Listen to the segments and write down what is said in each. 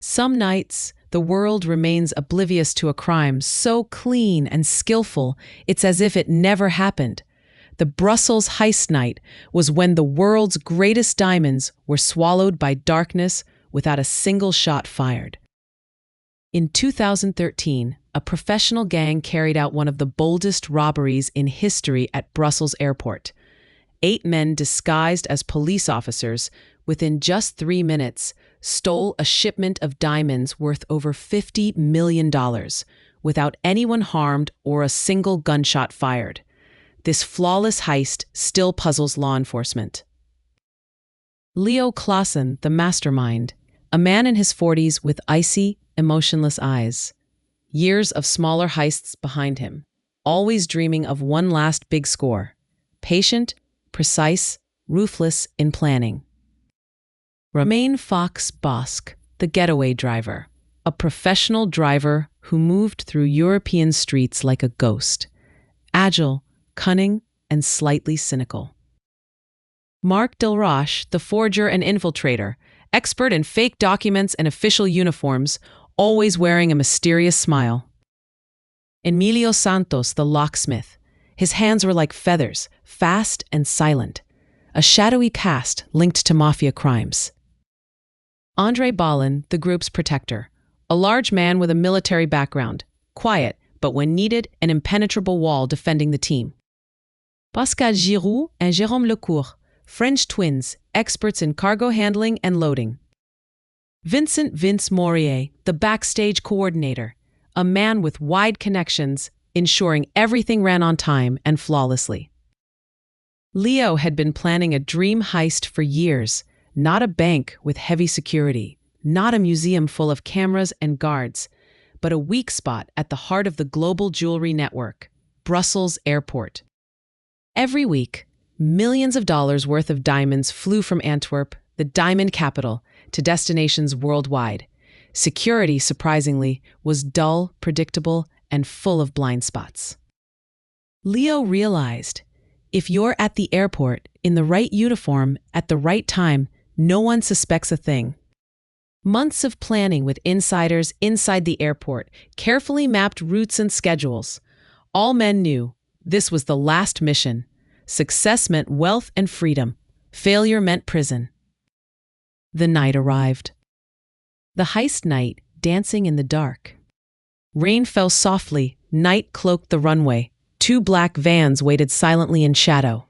Some nights, the world remains oblivious to a crime so clean and skillful it's as if it never happened. The Brussels heist night was when the world's greatest diamonds were swallowed by darkness without a single shot fired. In 2013, a professional gang carried out one of the boldest robberies in history at Brussels airport. 8 men disguised as police officers, within just 3 minutes, stole a shipment of diamonds worth over $50 million, without anyone harmed or a single gunshot fired. This flawless heist still puzzles law enforcement. Leo Clausen, the mastermind, a man in his 40s with icy, emotionless eyes. Years of smaller heists behind him, always dreaming of one last big score. Patient, precise, ruthless in planning. Romain Fox-Bosque, the getaway driver, a professional driver who moved through European streets like a ghost. Agile, cunning, and slightly cynical. Marc Delroche, the forger and infiltrator, expert in fake documents and official uniforms, always wearing a mysterious smile. Emilio Santos, the locksmith. His hands were like feathers, fast and silent. A shadowy cast linked to mafia crimes. André Ballin, the group's protector. A large man with a military background. Quiet, but when needed, an impenetrable wall defending the team. Pascal Giroux and Jérôme Lecourt, French twins, experts in cargo handling and loading. Vincent Vince Morier, the backstage coordinator, a man with wide connections, ensuring everything ran on time and flawlessly. Leo had been planning a dream heist for years, not a bank with heavy security, not a museum full of cameras and guards, but a weak spot at the heart of the global jewelry network, Brussels Airport. Every week, millions of dollars worth of diamonds flew from Antwerp, the diamond capital, to destinations worldwide. Security, surprisingly, was dull, predictable, and full of blind spots. Leo realized, if you're at the airport, in the right uniform, at the right time, no one suspects a thing. Months of planning with insiders inside the airport, carefully mapped routes and schedules. All men knew this was the last mission. Success meant wealth and freedom. Failure meant prison. The night arrived. The heist night, dancing in the dark. Rain fell softly, night cloaked the runway. 2 black vans waited silently in shadow.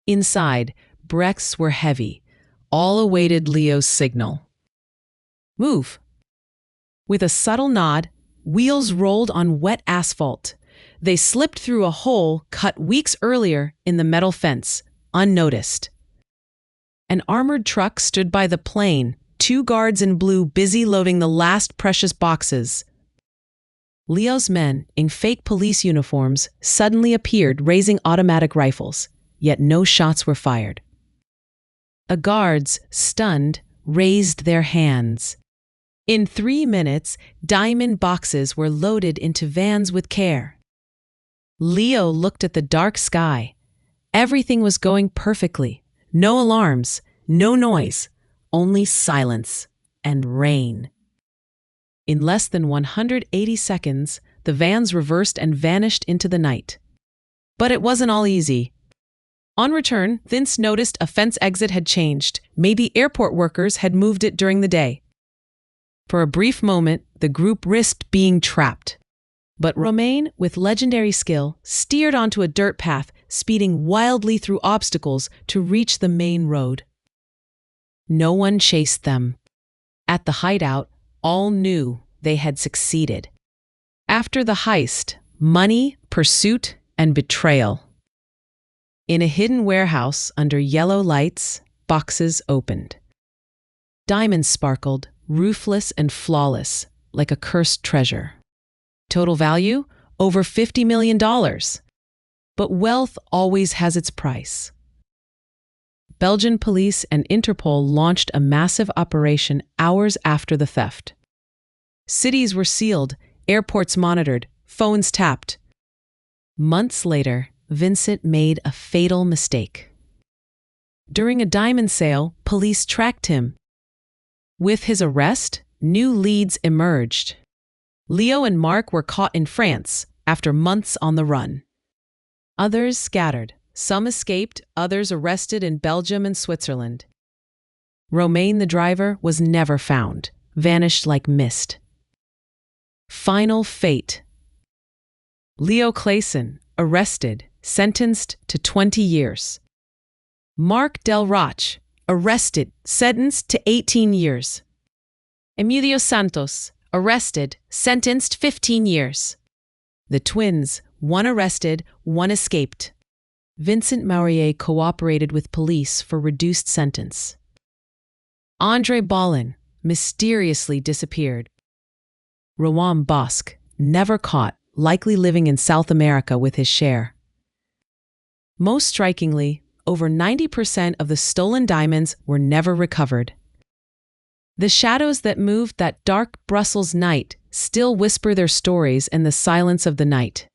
Inside, breaths were heavy. All awaited Leo's signal. Move. With a subtle nod, wheels rolled on wet asphalt. They slipped through a hole cut weeks earlier in the metal fence, unnoticed. An armored truck stood by the plane, 2 guards in blue busy loading the last precious boxes. Leo's men, in fake police uniforms, suddenly appeared raising automatic rifles, yet no shots were fired. The guards, stunned, raised their hands. In 3 minutes, diamond boxes were loaded into vans with care. Leo looked at the dark sky. Everything was going perfectly. No alarms, no noise, only silence and rain. In less than 180 seconds, the vans reversed and vanished into the night. But it wasn't all easy. On return, Vince noticed a fence exit had changed. Maybe airport workers had moved it during the day. For a brief moment, the group risked being trapped. But Romain, with legendary skill, steered onto a dirt path, speeding wildly through obstacles to reach the main road. No one chased them. At the hideout, all knew they had succeeded. After the heist, money, pursuit, and betrayal. In a hidden warehouse under yellow lights, boxes opened. Diamonds sparkled, ruthless and flawless, like a cursed treasure. Total value? Over $50 million. But wealth always has its price. Belgian police and Interpol launched a massive operation hours after the theft. Cities were sealed, airports monitored, phones tapped. Months later, Vincent made a fatal mistake. During a diamond sale, police tracked him. With his arrest, new leads emerged. Leo and Mark were caught in France after months on the run. Others scattered. Some escaped, others arrested in Belgium and Switzerland. Romain, the driver, was never found, vanished like mist. Final fate. Leo Clayson, arrested, sentenced to 20 years. Mark Del Roch, arrested, sentenced to 18 years. Emilio Santos, arrested, sentenced 15 years. The twins, one arrested, one escaped. Vincent Maurier cooperated with police for reduced sentence. Andre Ballin mysteriously disappeared. Rowan Bosque, never caught, likely living in South America with his share. Most strikingly, over 90% of the stolen diamonds were never recovered. The shadows that moved that dark Brussels night still whisper their stories in the silence of the night.